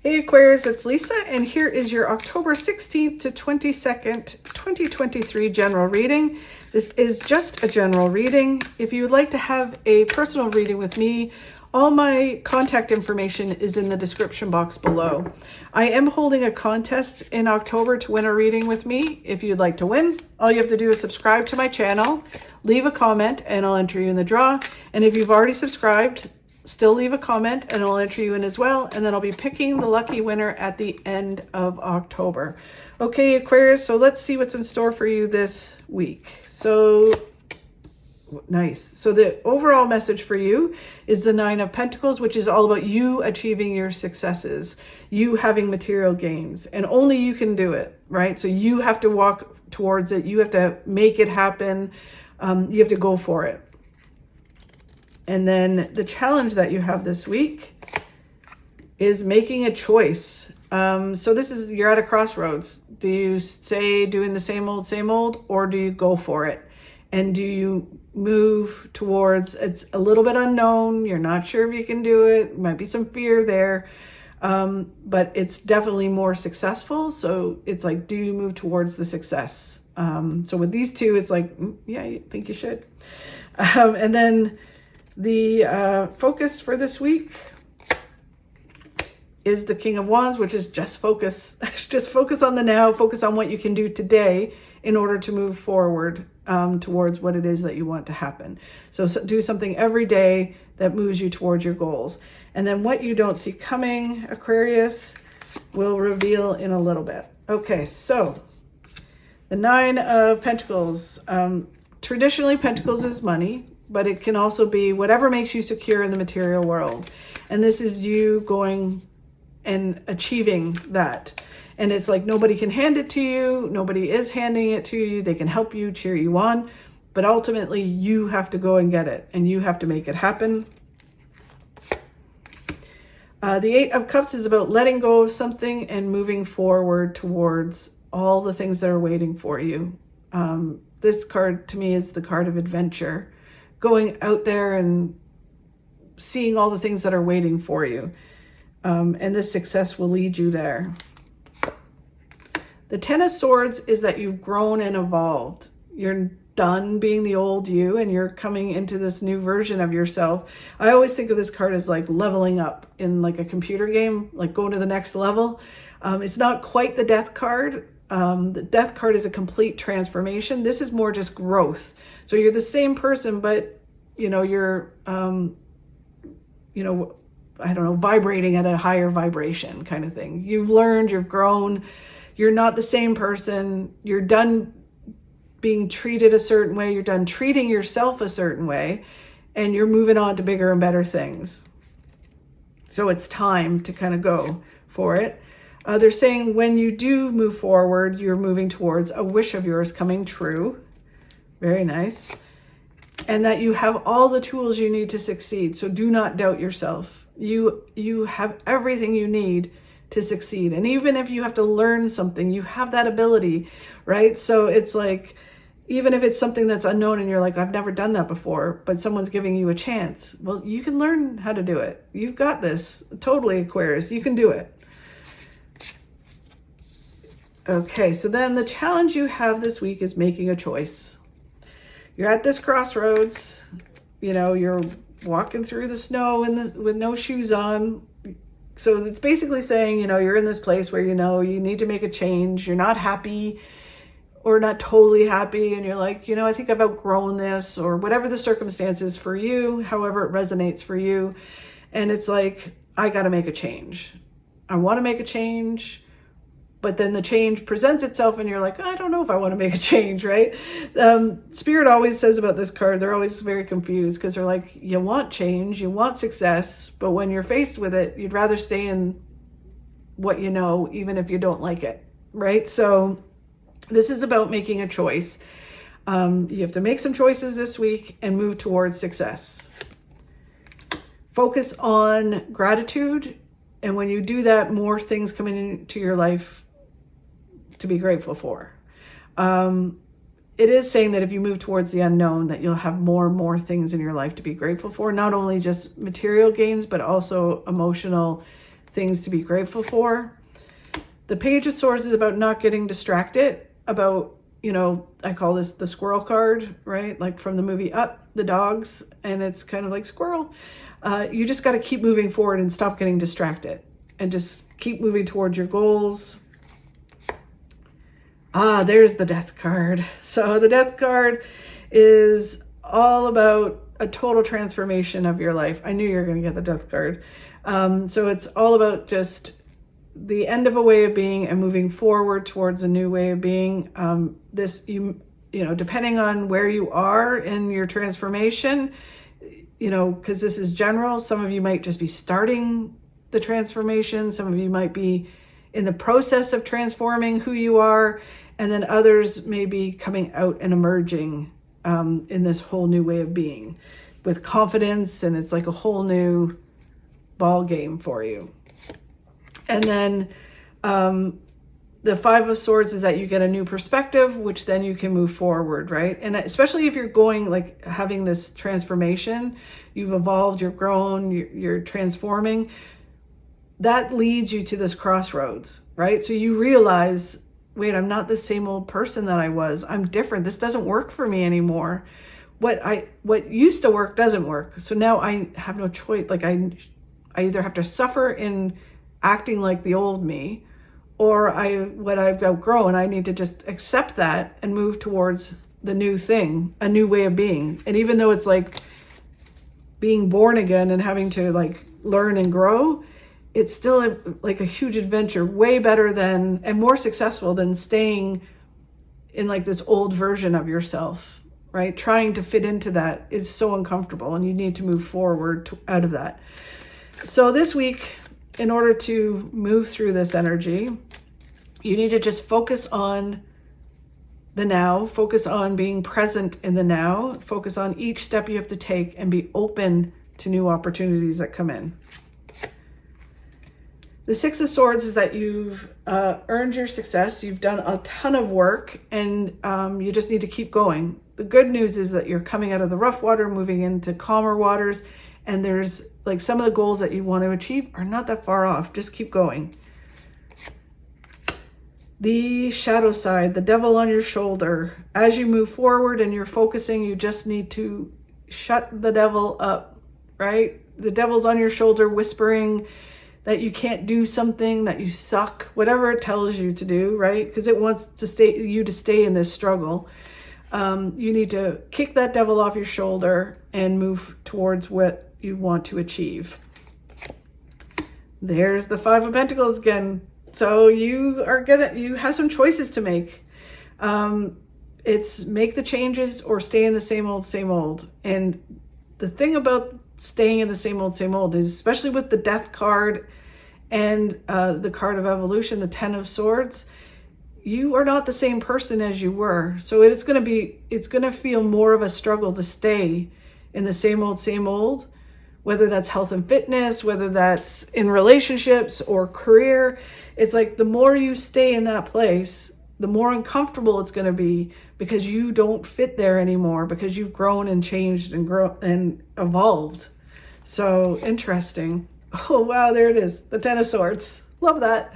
Hey Aquarius, it's Lisa, and here is your October 16th to 22nd, 2023 general reading. This is just a general reading. If you would like to have a personal reading with me, all my contact information is in the description box below. I am holding a contest in October to win a reading with me. If you'd like to win, all you have to do is subscribe to my channel, leave a comment, and I'll enter you in the draw. And if you've already subscribed, still leave a comment and I'll enter you in as well. And then I'll be picking the lucky winner at the end of October. Okay, Aquarius, so let's see what's in store for you this week. So nice. So the overall message for you is the Nine of Pentacles, which is all about you achieving your successes, you having material gains, and only you can do it, right? So you have to walk towards it. You have to make it happen. You have to go for it. And then the challenge that you have this week is making a choice. So this is, you're at a crossroads. Do you stay doing the same old, or do you go for it? And do you move towards, it's a little bit unknown. You're not sure if you can do it. Might be some fear there. But it's definitely more successful. So it's like, do you move towards the success? So with these two, it's like, yeah, I think you should. And then the focus for this week is the King of Wands, which is just focus. Just focus on the now. Focus on what you can do today in order to move forward towards what it is that you want to happen. So do something every day that moves you towards your goals. And then what you don't see coming, Aquarius, will reveal in a little bit. Okay, so the Nine of Pentacles. Traditionally, Pentacles is money, but it can also be whatever makes you secure in the material world. And this is you going and achieving that. And it's like nobody can hand it to you. Nobody is handing it to you. They can help you, cheer you on. But ultimately, you have to go and get it. And you have to make it happen. The Eight of Cups is about letting go of something and moving forward towards all the things that are waiting for you. This card, to me, is the card of adventure. Going out there and seeing all the things that are waiting for you. And this success will lead you there. The Ten of Swords is that you've grown and evolved. You're done being the old you and you're coming into this new version of yourself. I always think of this card as like leveling up in like a computer game, like going to the next level. It's not quite the Death card. The Death card is a complete transformation. This is more just growth. So you're the same person, but you're, I don't know, vibrating at a higher vibration kind of thing. You've learned, you've grown. You're not the same person. You're done being treated a certain way. You're done treating yourself a certain way, and you're moving on to bigger and better things. So it's time to kind of go for it. They're saying when you do move forward, you're moving towards a wish of yours coming true. Very nice. And that you have all the tools you need to succeed. So do not doubt yourself. You have everything you need to succeed. And even if you have to learn something, you have that ability, right? So it's like, even if it's something that's unknown and you're like, I've never done that before, but someone's giving you a chance. Well, you can learn how to do it. You've got this. Totally, Aquarius. You can do it. Okay, so then the challenge you have this week is making a choice. You're at this crossroads, you're walking through the snow with no shoes on. So it's basically saying, you're in this place where, you need to make a change. You're not happy or not totally happy. And you're like, I think I've outgrown this, or whatever the circumstances for you, however it resonates for you. And it's like, I got to make a change. I want to make a change. But then the change presents itself and you're like, I don't know if I want to make a change, right? Spirit always says about this card, they're always very confused because they're like, you want change, you want success, but when you're faced with it, you'd rather stay in what you know, even if you don't like it, right? So this is about making a choice. You have to make some choices this week and move towards success. Focus on gratitude. And when you do that, more things come into your life to be grateful for. It is saying that if you move towards the unknown, that you'll have more and more things in your life to be grateful for, not only just material gains, but also emotional things to be grateful for. The Page of Swords is about not getting distracted, about, you know, I call this the squirrel card, right? Like from the movie Up, the dogs, and it's kind of like squirrel. You just got to keep moving forward and stop getting distracted and just keep moving towards your goals. There's the Death card. So the Death card is all about a total transformation of your life. I knew you were going to get the Death card. So it's all about just the end of a way of being and moving forward towards a new way of being. You know, depending on where you are in your transformation, you know, because this is general, some of you might just be starting the transformation. Some of you might be in the process of transforming who you are. And then others may be coming out and emerging in this whole new way of being with confidence, and it's like a whole new ball game for you. And then the Five of Swords is that you get a new perspective, which then you can move forward, right? And especially if you're going, like, having this transformation, you've evolved, you've grown, you're transforming, that leads you to this crossroads, right? So you realize, wait, I'm not the same old person that I was. I'm different. This doesn't work for me anymore. What used to work doesn't work. So now I have no choice. Like I either have to suffer in acting like the old me, or what I've outgrown, I need to just accept that and move towards the new thing, a new way of being. And even though it's like being born again and having to like learn and grow, it's still like a huge adventure, way better than and more successful than staying in like this old version of yourself, right? Trying to fit into that is so uncomfortable, and you need to move forward out of that. So this week, in order to move through this energy, you need to just focus on the now, focus on being present in the now, focus on each step you have to take, and be open to new opportunities that come in. The Six of Swords is that you've earned your success. You've done a ton of work, and you just need to keep going. The good news is that you're coming out of the rough water, moving into calmer waters, and there's like some of the goals that you want to achieve are not that far off. Just keep going. The shadow side, the devil on your shoulder. As you move forward and you're focusing, you just need to shut the devil up, right? The devil's on your shoulder whispering that you can't do something, that you suck, whatever it tells you to do, right? Because it wants to stay in this struggle. You need to kick that devil off your shoulder and move towards what you want to achieve. There's the Five of Pentacles again. So you have some choices to make. It's make the changes or stay in the same old. And the thing about staying in the same old is, especially with the Death card and the card of evolution, the Ten of Swords, you are not the same person as you were. So it's going to feel more of a struggle to stay in the same old, whether that's health and fitness, whether that's in relationships or career. It's like the more you stay in that place, the more uncomfortable it's going to be, because you don't fit there anymore, because you've grown and changed and evolved. So interesting. Oh, wow, there it is. The Ten of Swords. Love that.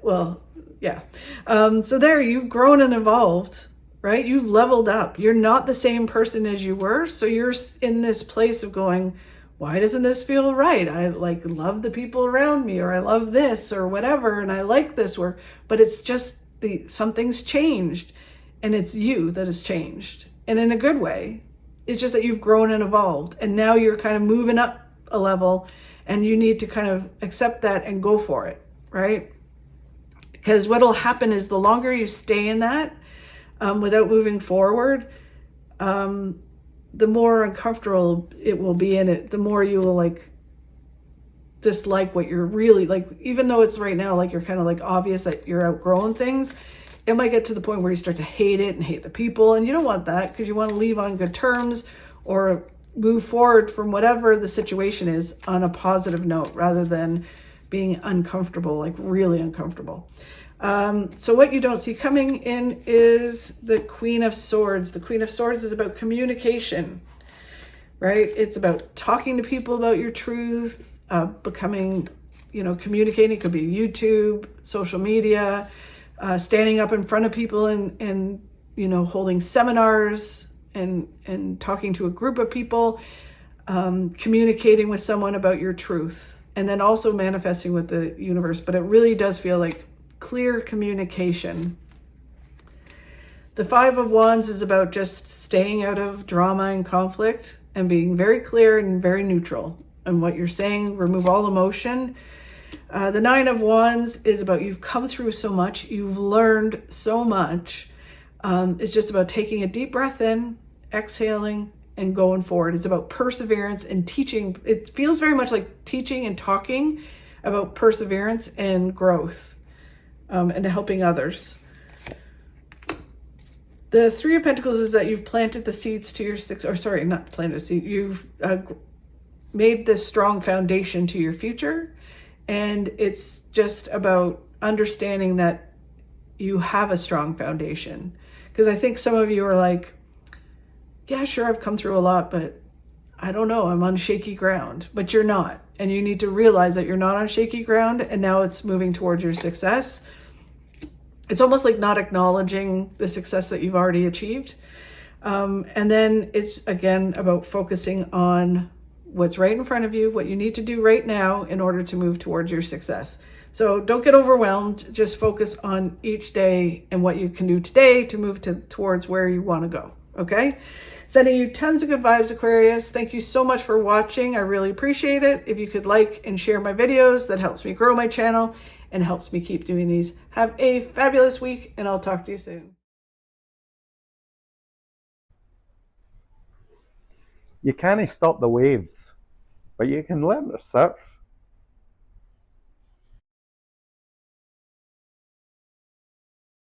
Well, yeah. So there, you've grown and evolved, right? You've leveled up. You're not the same person as you were. So you're in this place of going, why doesn't this feel right? I love the people around me, or I love this or whatever, and I like this work, but it's just something's changed, and it's you that has changed, and in a good way. It's just that you've grown and evolved, and now you're kind of moving up a level, and you need to kind of accept that and go for it, right? Because what'll happen is the longer you stay in that without moving forward, the more uncomfortable it will be in it, the more you will dislike what you're really even though it's right now, you're kind of obvious that you're outgrowing things, it might get to the point where you start to hate it and hate the people. And you don't want that, because you want to leave on good terms or move forward from whatever the situation is on a positive note, rather than being uncomfortable, really uncomfortable. So what you don't see coming in is the Queen of Swords. The Queen of Swords is about communication, right? It's about talking to people about your truth, becoming, communicating. It could be YouTube, social media, standing up in front of people and holding seminars and talking to a group of people, communicating with someone about your truth, and then also manifesting with the universe. But it really does feel like clear communication. The Five of Wands is about just staying out of drama and conflict and being very clear and very neutral in what you're saying. Remove all emotion. The Nine of Wands is about you've come through so much. You've learned so much. It's just about taking a deep breath in, exhaling, and going forward. It's about perseverance and teaching. It feels very much like teaching and talking about perseverance and growth, and helping others. The Three of Pentacles is that you've planted the seeds to your not planted a seed. You've made this strong foundation to your future. And it's just about understanding that you have a strong foundation. Because I think some of you are like, yeah, sure, I've come through a lot, but I don't know, I'm on shaky ground. But you're not. And you need to realize that you're not on shaky ground, and now it's moving towards your success. It's almost like not acknowledging the success that you've already achieved. And then it's, again, about focusing on what's right in front of you, what you need to do right now in order to move towards your success. So don't get overwhelmed. Just focus on each day and what you can do today to move towards where you want to go. Okay? Sending you tons of good vibes, Aquarius. Thank you so much for watching. I really appreciate it. If you could like and share my videos, that helps me grow my channel and helps me keep doing these. Have a fabulous week, and I'll talk to you soon. You can't stop the waves, but you can learn to surf.